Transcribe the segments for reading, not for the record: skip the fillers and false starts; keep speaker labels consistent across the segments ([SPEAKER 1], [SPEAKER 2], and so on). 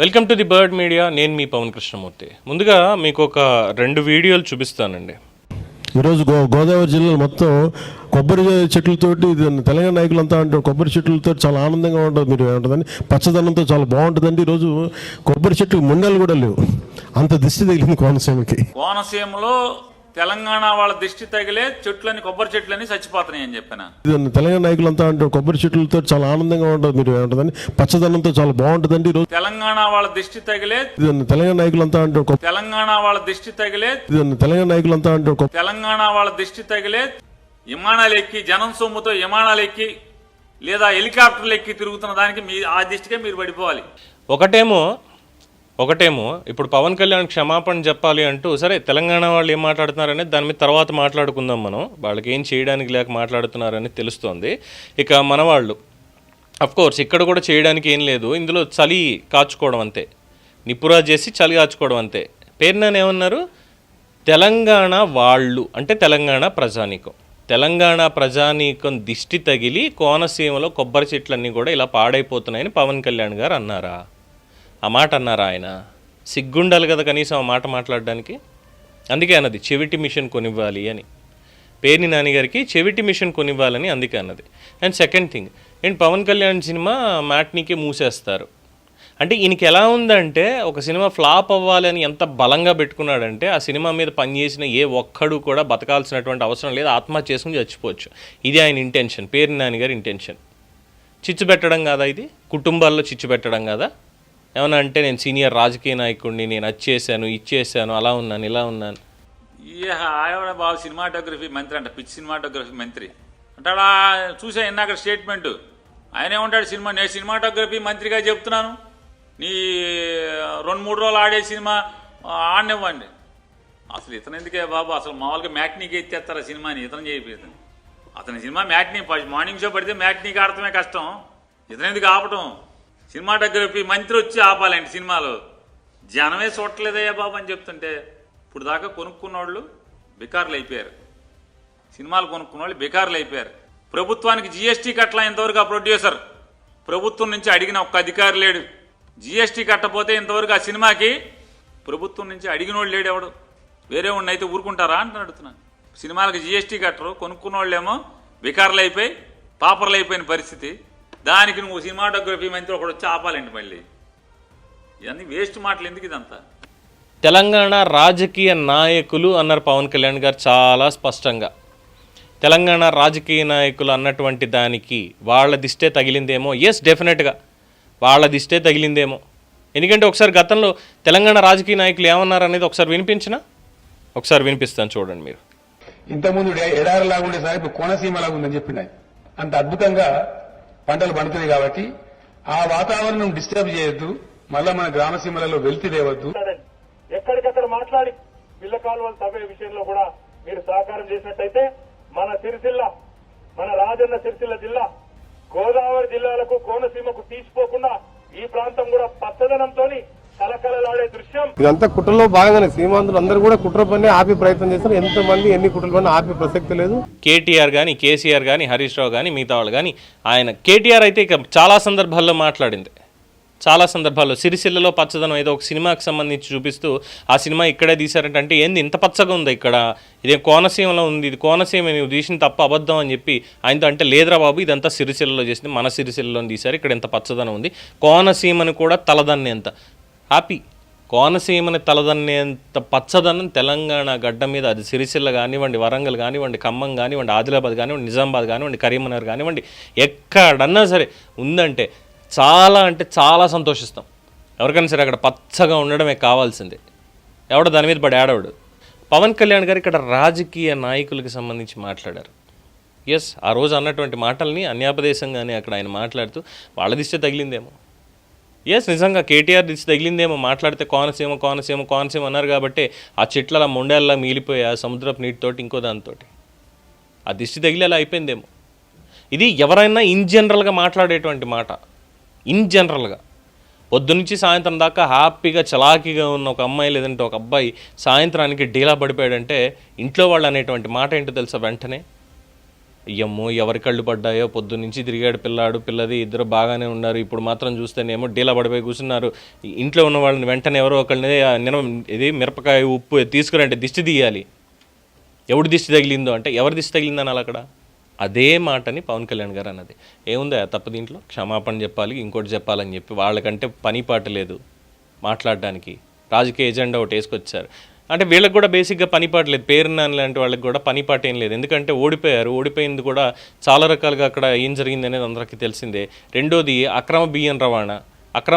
[SPEAKER 1] Welcome to the bird media. నేను మీ పవన్ కృష్ణమూర్తి. ముందుగా మీకు ఒక 2 వీడియోలు చూపిస్తానండి.
[SPEAKER 2] ఈరోజు గోదావరి జిల్లాలో మొత్తం కొబ్బరి చెట్లతోటి తెలంగాణ నాయకులంతా అంటారు కొబ్బరి చెట్లతో చాలా ఆనందంగా ఉంటుంది. మీరు ఏమంటుందని పచ్చదనంతో చాలా బాగుంటుందండి. ఈరోజు కొబ్బరి చెట్లు ముండలు కూడా లేవు, అంత దిష్టి తగిలింది కోనసీమకి.
[SPEAKER 3] కోనసీమలో తెలంగాణ వాళ్ళ దిష్టి తగిలే చెట్లని, కొబ్బరి చెట్లని చచ్చిపోతున్నాయి అని చెప్పాను.
[SPEAKER 2] తెలంగాణ నాయకులంతా అంటారు కొబ్బరి చెట్లతో చాలా ఆనందంగా ఉంటుంది. మీరు ఏమంటుందని పచ్చదనంతో చాలా బాగుంటుందండి. ఈరోజు
[SPEAKER 3] తెలంగాణ వాళ్ళ దిష్టి తగిలే
[SPEAKER 2] తెలంగాణ నాయకులంతా అంటారు
[SPEAKER 3] తెలంగాణ వాళ్ళ దిష్టి తగిలే
[SPEAKER 2] తెలంగాణ నాయకులంతా అంటారు
[SPEAKER 3] తెలంగాణ వాళ్ళ దిష్టి తగిలే విమానాలు ఎక్కి, జనం సొమ్ముతో విమానాలు ఎక్కి లేదా హెలికాప్టర్లు ఎక్కి తిరుగుతున్న దానికి ఆ దిష్టికే మీరు పడిపోవాలి.
[SPEAKER 1] ఒకటేమో ఇప్పుడు పవన్ కళ్యాణ్ క్షమాపణ చెప్పాలి అంటూ, సరే తెలంగాణ వాళ్ళు ఏం మాట్లాడుతున్నారనేది దాని మీద తర్వాత మాట్లాడుకుందాం. మనం వాళ్ళకి ఏం చేయడానికి లేక మాట్లాడుతున్నారని తెలుస్తోంది. ఇక మన వాళ్ళు అఫ్కోర్స్ ఇక్కడ కూడా చేయడానికి ఏం లేదు, ఇందులో చలి కాచుకోవడం అంతే, నిపురా చేసి చలి కాచుకోవడం అంతే. పేరున ఏమన్నారు, తెలంగాణ వాళ్ళు అంటే తెలంగాణ ప్రజానీకం దిష్టి తగిలి కోనసీమలో కొబ్బరి చెట్లన్నీ కూడా ఇలా పాడైపోతున్నాయని పవన్ కళ్యాణ్ గారు అన్నారా? ఆ మాట అన్నారా? ఆయన సిగ్గుండాలి కదా కనీసం ఆ మాట మాట్లాడడానికి. అందుకే అన్నది చెవిటి మిషన్ కొనివ్వాలి అని. పేర్ని నాన్నగారికి చెవిటి మిషన్ కొనివ్వాలని అందుకే అన్నది. అండ్ సెకండ్ థింగ్ ఏంటి, పవన్ కళ్యాణ్ సినిమా మ్యాట్నీకి మూసేస్తారు అంటే ఈయనకి ఎలా ఉందంటే, ఒక సినిమా ఫ్లాప్ అవ్వాలని ఎంత బలంగా పెట్టుకున్నాడంటే ఆ సినిమా మీద పనిచేసిన ఏ ఒక్కడు కూడా బతకాల్సినటువంటి అవసరం లేదు, ఆత్మహత్య చేసుకుని చచ్చిపోవచ్చు. ఇది ఆయన ఇంటెన్షన్, పేర్ని నాన్నగారి ఇంటెన్షన్. చిచ్చు పెట్టడం కాదా ఇది? కుటుంబాల్లో చిచ్చు పెట్టడం కాదా? ఏమన్నా అంటే నేను సీనియర్ రాజకీయ నాయకుడిని, నేను వచ్చేసాను, ఇచ్చేసాను, అలా ఉన్నాను, ఇలా ఉన్నాను.
[SPEAKER 3] ఆవిడ బాబు సినిమాటోగ్రఫీ మంత్రి అంట, పిచ్ సినిమాటోగ్రఫీ మంత్రి అంటాడా? చూసా ఇందాక స్టేట్మెంట్. ఆయన ఏమంటాడు, నేను సినిమాటోగ్రఫీ మంత్రిగా చెప్తున్నాను, నీ 2-3 రోజులు ఆడే సినిమా ఆడనివ్వండి. అసలు ఇతను ఎందుకే బాబు, అసలు మామూలుగా మ్యాట్నీకి ఎత్తేస్తారా సినిమాని? ఇతను చేయలేదు. అతని సినిమా మ్యాట్నీ మార్నింగ్ షో పడితే మ్యాట్నీకి ఆడటమే కష్టం, ఇతను ఎందుకు ఆపటం? సినిమాటోగ్రఫీ మంత్రి వచ్చి ఆపాలండి సినిమాలో. జనమే చూడలేదయ్యా బాబు అని చెప్తుంటే, ఇప్పుడు దాకా కొనుక్కున్న వాళ్ళు బికార్లు అయిపోయారు, సినిమాలు కొనుక్కున్న వాళ్ళు బికార్లు అయిపోయారు. ప్రభుత్వానికి జీఎస్టీ కట్టలా ఇంతవరకు ఆ ప్రొడ్యూసర్, ప్రభుత్వం నుంచి అడిగిన ఒక్క అధికారి లేడు. జీఎస్టీ కట్టపోతే ఇంతవరకు ఆ సినిమాకి ప్రభుత్వం నుంచి అడిగిన వాళ్ళు లేడు ఎవడు. వేరే వాడిని అయితే ఊరుకుంటారా అంటే అడుగుతున్నాను. సినిమాలకు జీఎస్టీ కట్టరు, కొనుక్కున్న వాళ్ళేమో బికార్లు అయిపోయి పాపర్లు అయిపోయిన పరిస్థితి. దానికి నువ్వు సినిమాటోగ్రఫీ మంత్రి ఒకటి వచ్చి ఆపాలండి. మళ్ళీ ఇవన్నీ వేస్ట్ మాటలు ఎందుకు ఇదంతా?
[SPEAKER 1] తెలంగాణ రాజకీయ నాయకులు అన్నారు పవన్ కళ్యాణ్ గారు చాలా స్పష్టంగా. తెలంగాణ రాజకీయ నాయకులు అన్నటువంటి దానికి వాళ్ళ దిష్టే తగిలిందేమో. ఎస్, డెఫినెట్గా వాళ్ళ దిష్టే తగిలిందేమో. ఎందుకంటే ఒకసారి గతంలో తెలంగాణ రాజకీయ నాయకులు ఏమన్నారు అనేది ఒకసారి వినిపిస్తాను చూడండి మీరు.
[SPEAKER 4] ఇంతకుముందు ఎడారిలాగా ఉండే సార్ ఇప్పుడు కోనసీమలాగా ఉందని చెప్పిండు. అంత అద్భుతంగా పంటలు పండుతుంది కాబట్టి ఆ వాతావరణం డిస్టర్బ్ చేయొద్దు, మళ్ళా మన గ్రామసీమలలో వెలితి లేవద్దు.
[SPEAKER 5] ఎక్కడికక్కడ మాట్లాడి పిల్ల కాలువలు తవ్వే విషయంలో కూడా మీరు సహకారం చేసినట్టయితే మన రాజన్న సిరిసిల్ల జిల్లా గోదావరి జిల్లాలకు, కోనసీమకు తీసిపోకుండా ఈ ప్రాంతం కూడా పచ్చదనంతో కలకలలాడే దృశ్యం.
[SPEAKER 6] ఇదంతా కుట్రలో భాగంగానే సీమాంధ్రులు అందరూ కూడా కుట్ర పని ఆపి ప్రయత్నం చేస్తారు. ఎంతమంది ఎన్ని కుట్రల పని ఆపి ప్రసక్తి లేదు.
[SPEAKER 1] కేటీఆర్ కానీ, కేసీఆర్ కానీ, హరీష్ రావు కానీ, మిగతా వాళ్ళు కానీ, కేటీఆర్ అయితే ఇక చాలా సందర్భాల్లో మాట్లాడింది. చాలా సందర్భాల్లో సిరిసిల్లలో పచ్చదనం ఏదో ఒక సినిమాకి సంబంధించి చూపిస్తూ ఆ సినిమా ఇక్కడే తీశారంటే ఏంది ఇంత పచ్చగా ఉంది ఇక్కడ, ఇదే కోనసీమలో ఉంది, ఇది కోనసీమ నువ్వు తీసిన తప్ప అబద్ధం అని చెప్పి ఆయనతో అంటే, లేదురా బాబు ఇదంతా సిరిసిల్లలో చేసింది, మన సిరిసిల్లలో తీశారు, ఇక్కడ ఎంత పచ్చదనం ఉంది, కోనసీమను కూడా తలదన్నేంత హ్యాపీ, కోనసీమని తలదన్నేంత పచ్చదనం తెలంగాణ గడ్డ మీద, అది సిరిసిల్ల కానివ్వండి, వరంగల్ కానివ్వండి, ఖమ్మం కానివ్వండి, ఆదిలాబాద్ కానివ్వండి, నిజామాబాద్ కానివ్వండి, కరీంనగర్ కానివ్వండి, ఎక్కడన్నా సరే ఉందంటే చాలా సంతోషిస్తాం. ఎవరికైనా సరే అక్కడ పచ్చగా ఉండడమే కావాల్సిందే. ఎవడో దాని మీద పడి ఆడవాడు. పవన్ కళ్యాణ్ గారు ఇక్కడ రాజకీయ నాయకులకి సంబంధించి మాట్లాడారు. ఎస్, ఆ రోజు అన్నటువంటి మాటల్ని అన్యాపదేశంగానే అక్కడ ఆయన మాట్లాడుతూ వాళ్ళ దిష్టి తగిలిందేమో. ఎస్, నిజంగా కేటీఆర్ దిష్టి తగిలిందేమో. మాట్లాడితే కోనసీమ అన్నారు కాబట్టి ఆ చెట్ల మొండేళ్ళ మిగిలిపోయా సముద్రపు నీటితోటి ఇంకో దానితో ఆ దిష్టి తగిలేలా అయిపోయిందేమో. ఇది ఎవరైనా ఇన్ జనరల్గా మాట్లాడేటువంటి మాట. ఇన్ జనరల్గా పొద్దునుంచి సాయంత్రం దాకా హ్యాపీగా చలాకీగా ఉన్న ఒక అమ్మాయి లేదంటే ఒక అబ్బాయి సాయంత్రానికి డీలా పడిపోయాడంటే ఇంట్లో వాళ్ళు అనేటువంటి మాట ఏంటో తెలుసా? వెంటనే అయ్యమ్మో ఎవరి కళ్ళు పడ్డాయో, పొద్దు నుంచి తిరిగాడు పిల్లాడు పిల్లది, ఇద్దరు బాగానే ఉన్నారు, ఇప్పుడు మాత్రం చూస్తేనేమో డీలా పడిపోయి కూర్చున్నారు. ఇంట్లో ఉన్న వాళ్ళని వెంటనే ఎవరో ఒకళ్ళని ఇది మిరపకాయ ఉప్పు తీసుకురంటే దిష్టి తీయాలి. ఎవడు దిష్టి తగిలిందో అంటే ఎవరి దిష్టి తగిలిందని అలా అక్కడ అదే మాటని పవన్ కళ్యాణ్ గారు అన్నది. ఏముందా తప్పు దీంట్లో? క్షమాపణ చెప్పాలి, ఇంకోటి చెప్పాలని చెప్పి వాళ్ళకంటే పని పాట లేదు మాట్లాడడానికి. రాజకీయ ఎజెండా ఒకటి వేసుకొచ్చారు. అంటే వీళ్ళకి కూడా బేసిక్గా పనిపాటు లేదు. పేరునాని లాంటి వాళ్ళకి కూడా పనిపాట ఏం లేదు. ఎందుకంటే ఓడిపోయింది కూడా చాలా రకాలుగా అక్కడ ఏం జరిగింది అనేది అందరికీ తెలిసిందే. రెండోది అక్రమ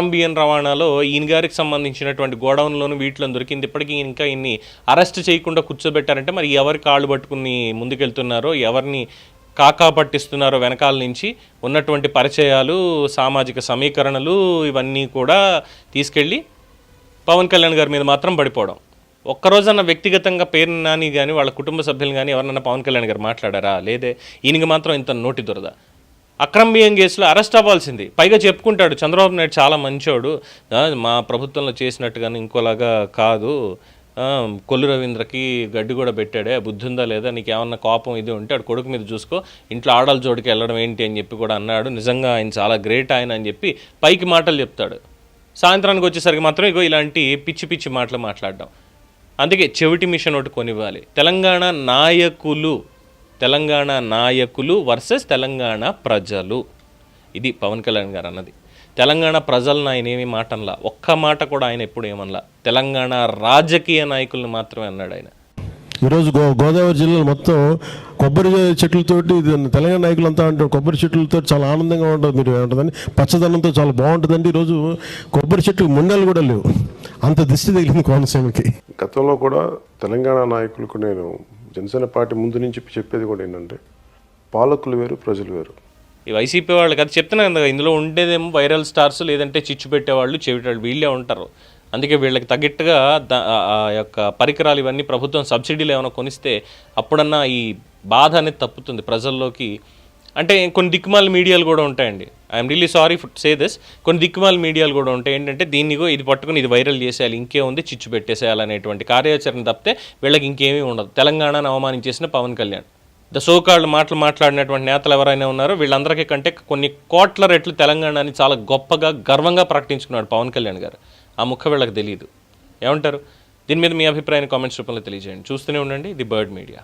[SPEAKER 1] బియ్యం రవాణాలో ఈయన గారికి సంబంధించినటువంటి గోడౌన్లోను వీటిలో దొరికింది. ఇప్పటికీ ఇంకా ఇన్ని అరెస్ట్ చేయకుండా కూర్చోబెట్టారంటే మరి ఎవరి కాళ్ళు పట్టుకుని ముందుకెళ్తున్నారో, ఎవరిని కాకా పట్టిస్తున్నారో వెనకాల నుంచి ఉన్నటువంటి పరిచయాలు, సామాజిక సమీకరణలు ఇవన్నీ కూడా తీసుకెళ్ళి పవన్ కళ్యాణ్ గారి మీద మాత్రం పడిపోవడం. ఒక్కరోజన్న వ్యక్తిగతంగా పేరు నాని కానీ వాళ్ళ కుటుంబ సభ్యులు కానీ ఎవరన్నా పవన్ కళ్యాణ్ గారు మాట్లాడారా? లేదే. ఈయనకి మాత్రం ఇంత నోటి దురద. అక్రమ బియ్యం కేసులో అరెస్ట్ అవ్వాల్సింది. పైగా చెప్పుకుంటాడు చంద్రబాబు నాయుడు చాలా మంచోడు, మా ప్రభుత్వంలో చేసినట్టుగానే ఇంకోలాగా కాదు, కొల్లు రవీంద్రకి గడ్డి కూడా పెట్టాడే, బుద్ధి ఉందా లేదా, నీకు ఏమన్నా కోపం ఇది ఉంటే ఆడు కొడుకు మీద చూసుకో, ఇంట్లో ఆడాల జోడికి వెళ్ళడం ఏంటి అని చెప్పి కూడా అన్నాడు. నిజంగా ఆయన చాలా గ్రేట్ ఆయన అని చెప్పి పైకి మాటలు చెప్తాడు. సాయంత్రానికి వచ్చేసరికి మాత్రం ఇగో ఇలాంటి పిచ్చి మాటలు మాట్లాడడం. అందుకే చెవిటి మిషన్ ఒకటి కొనివ్వాలి. తెలంగాణ నాయకులు వర్సెస్ తెలంగాణ ప్రజలు. ఇది పవన్ కళ్యాణ్ గారు అన్నది. తెలంగాణ ప్రజలను ఆయన ఏమీ మాటనలా, ఒక్క మాట కూడా ఆయన ఎప్పుడు ఏమనలా. తెలంగాణ రాజకీయ నాయకులను మాత్రమే అన్నాడు ఆయన.
[SPEAKER 2] ఈరోజు గోదావరి జిల్లాలో మొత్తం కొబ్బరి చెట్లతోటి తెలంగాణ నాయకులంతా అంటారు కొబ్బరి చెట్లతో చాలా ఆనందంగా ఉంటుంది, మీరు ఏమంటుందని పచ్చదనంతో చాలా బాగుంటుందండి. ఈరోజు కొబ్బరి చెట్లు ముండలు కూడా లేవు, అంత దిష్టి తగిలింది కోనసీమకి.
[SPEAKER 7] గతంలో కూడా తెలంగాణ నాయకులకు నేను జనసేన పార్టీ ముందు నుంచి చెప్పేది కూడా ఏంటంటే పాలకులు వేరు, ప్రజలు వేరు.
[SPEAKER 1] ఈ వైసీపీ వాళ్ళకి అది చెప్తున్నాను కదా, ఇందులో ఉండేదేమో వైరల్ స్టార్స్, లేదంటే చిచ్చు పెట్టేవాళ్ళు, చెవిటాళ్ళు వీళ్ళే ఉంటారు. అందుకే వీళ్ళకి తగ్గట్టుగా ఆ యొక్క పరికరాలు ఇవన్నీ ప్రభుత్వం సబ్సిడీలు ఏమైనా కొనిస్తే అప్పుడన్నా ఈ బాధ అనేది తప్పుతుంది ప్రజల్లోకి. అంటే కొన్ని దిక్కుమాల మీడియాలు కూడా ఉంటాయండి. I'm really sorry for say this. కొన్ని దిక్కుమాల మీడియాలు కూడా ఉంటాయి. ఏంటంటే దీన్నిగో ఇది పట్టుకుని ఇది వైరల్ చేసేయాలి, ఇంకేముంది చిచ్చు పెట్టేసేయాలనేటువంటి కార్యాచరణ తప్పితే వీళ్ళకి ఇంకేమీ ఉండదు. తెలంగాణను అవమానించేసిన పవన్ కళ్యాణ్, ద సోకాల్డ్ మాట్లాడినటువంటి నేతలు ఎవరైనా ఉన్నారో వీళ్ళందరికీ కంటే కొన్ని కోట్ల రెట్లు తెలంగాణని చాలా గొప్పగా గర్వంగా ప్రకటించుకున్నాడు పవన్ కళ్యాణ్ గారు. ఆ ముఖ వీళ్ళకి తెలియదు. ఏమంటారు? దీని మీద మీ అభిప్రాయాన్ని కామెంట్స్ రూపంలో తెలియజేయండి. చూస్తూనే ఉండండి ది బర్డ్ మీడియా.